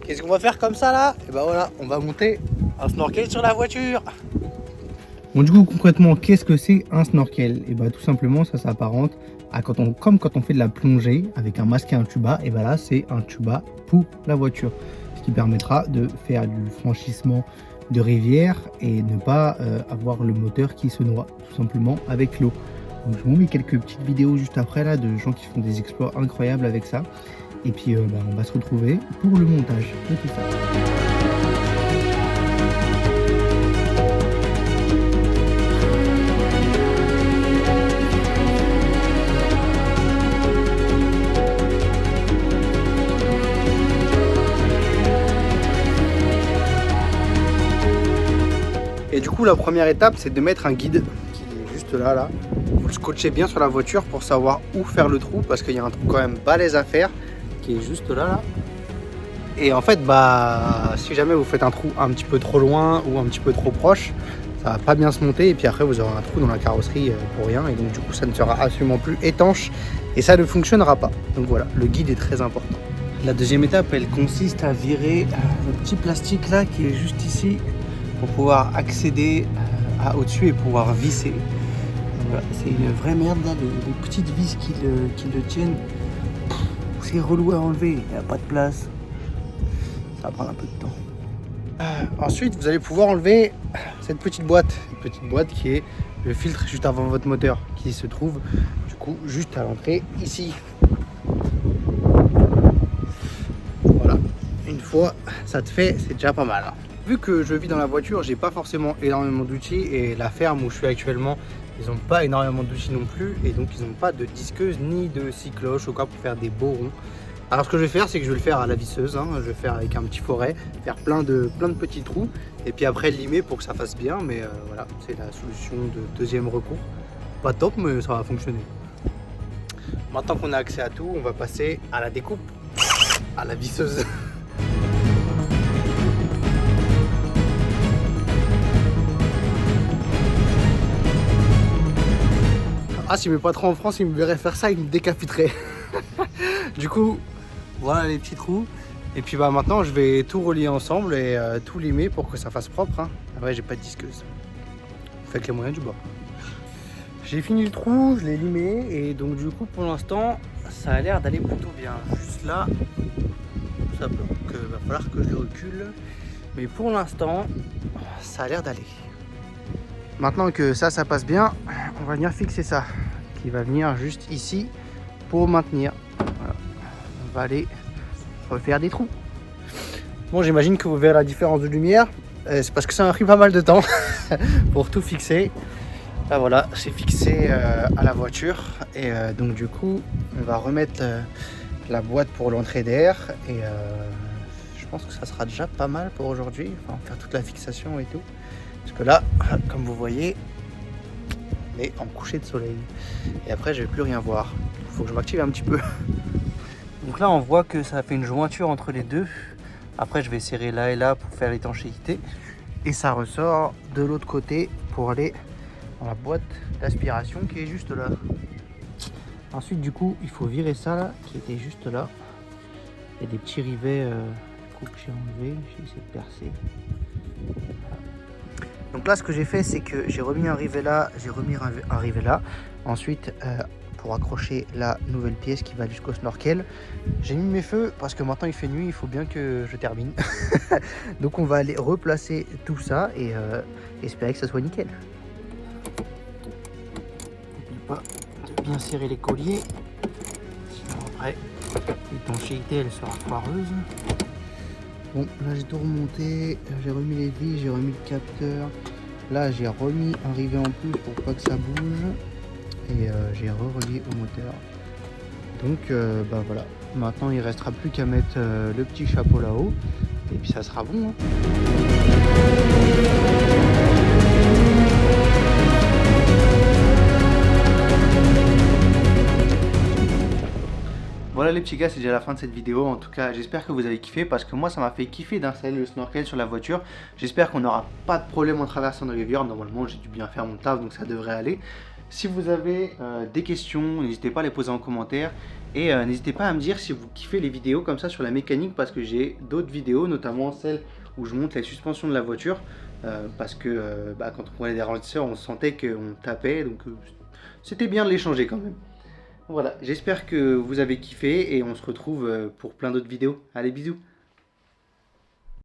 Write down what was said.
Qu'est-ce qu'on va faire comme ça là? Et bah voilà, on va monter un snorkel sur la voiture. Bon, du coup, concrètement, qu'est-ce que c'est un snorkel? Et bah tout simplement, ça s'apparente à comme quand on fait de la plongée avec un masque et un tuba. Et bah là, c'est un tuba pour la voiture, ce qui permettra de faire du franchissement de rivière et ne pas avoir le moteur qui se noie tout simplement avec l'eau. Donc je vous mets quelques petites vidéos juste après là de gens qui font des exploits incroyables avec ça. Et puis on va se retrouver pour le montage de tout ça. Et du coup la première étape c'est de mettre un guide qui est juste là. Vous le scotchez bien sur la voiture pour savoir où faire le trou parce qu'il y a un trou quand même balèze à faire qui est juste là. Et en fait si jamais vous faites un trou un petit peu trop loin ou un petit peu trop proche, ça va pas bien se monter et puis après vous aurez un trou dans la carrosserie pour rien et donc du coup ça ne sera absolument plus étanche et ça ne fonctionnera pas. Donc voilà, le guide est très important. La deuxième étape elle consiste à virer le petit plastique là qui est juste ici pour pouvoir accéder au-dessus et pouvoir visser. Voilà, c'est une vraie merde là, les petites vis qui le tiennent. C'est relou à enlever, il n'y a pas de place. Ça va prendre un peu de temps. Ensuite, vous allez pouvoir enlever cette petite boîte qui est le filtre juste avant votre moteur, qui se trouve du coup juste à l'entrée ici. Voilà, une fois ça te fait, c'est déjà pas mal. Vu que je vis dans la voiture, j'ai pas forcément énormément d'outils et la ferme où je suis actuellement, ils n'ont pas énormément d'outils non plus et donc ils n'ont pas de disqueuse ni de scie cloche au cas pour faire des beaux ronds. Alors ce que je vais faire, c'est que je vais le faire à la visseuse, je vais faire avec un petit forêt, faire plein de petits trous et puis après limer pour que ça fasse bien, mais voilà, c'est la solution de deuxième recours. Pas top, mais ça va fonctionner. Maintenant qu'on a accès à tout, on va passer à la découpe, à la visseuse. Ah, si mes patrons en France, ils me verraient faire ça, ils me décapiteraient. Du coup, voilà les petits trous. Et puis maintenant, je vais tout relier ensemble et tout limer pour que ça fasse propre. Ouais, j'ai pas de disqueuse. Faites les moyens du bord. J'ai fini le trou, je l'ai limé et donc du coup, pour l'instant, ça a l'air d'aller plutôt bien. Juste là, ça bloque. Va falloir que je le recule. Mais pour l'instant, ça a l'air d'aller. Maintenant que ça passe bien, on va venir fixer ça, qui va venir juste ici pour maintenir. Voilà. On va aller refaire des trous. Bon, j'imagine que vous verrez la différence de lumière. C'est parce que ça m'a pris pas mal de temps pour tout fixer. Là voilà, c'est fixé à la voiture et donc du coup, on va remettre la boîte pour l'entrée d'air et je pense que ça sera déjà pas mal pour aujourd'hui. Enfin, faire toute la fixation et tout. Parce que là, comme vous voyez, on est en coucher de soleil. Et après, je vais plus rien voir. Il faut que je m'active un petit peu. Donc là, on voit que ça fait une jointure entre les deux. Après, je vais serrer là et là pour faire l'étanchéité. Et ça ressort de l'autre côté pour aller dans la boîte d'aspiration qui est juste là. Ensuite, du coup, il faut virer ça là, qui était juste là. Il y a des petits rivets que j'ai enlevés. J'ai essayé de percer. Donc là, ce que j'ai fait, c'est que j'ai remis un rivet là, j'ai remis un rivet là. Ensuite, pour accrocher la nouvelle pièce qui va jusqu'au snorkel, j'ai mis mes feux parce que maintenant il fait nuit, il faut bien que je termine. Donc on va aller replacer tout ça et espérer que ça soit nickel. N'oublie pas de bien serrer les colliers, sinon après l'étanchéité elle sera foireuse. Bon, là j'ai tout remonté, j'ai remis les vis, j'ai remis le capteur. Là j'ai remis un rivet en plus pour pas que ça bouge. Et j'ai relié au moteur. Donc voilà, maintenant il restera plus qu'à mettre le petit chapeau là-haut. Et puis ça sera bon. Voilà les petits gars, c'est déjà la fin de cette vidéo. En tout cas, j'espère que vous avez kiffé parce que moi, ça m'a fait kiffer d'installer le snorkel sur la voiture. J'espère qu'on n'aura pas de problème en traversant une rivière. Normalement, j'ai dû bien faire mon taf, donc ça devrait aller. Si vous avez des questions, n'hésitez pas à les poser en commentaire. Et n'hésitez pas à me dire si vous kiffez les vidéos comme ça sur la mécanique, parce que j'ai d'autres vidéos, notamment celle où je monte la suspension de la voiture, parce que quand on prenait des ralentisseurs, on sentait qu'on tapait, donc c'était bien de les changer quand même. Voilà, j'espère que vous avez kiffé et on se retrouve pour plein d'autres vidéos. Allez, bisous!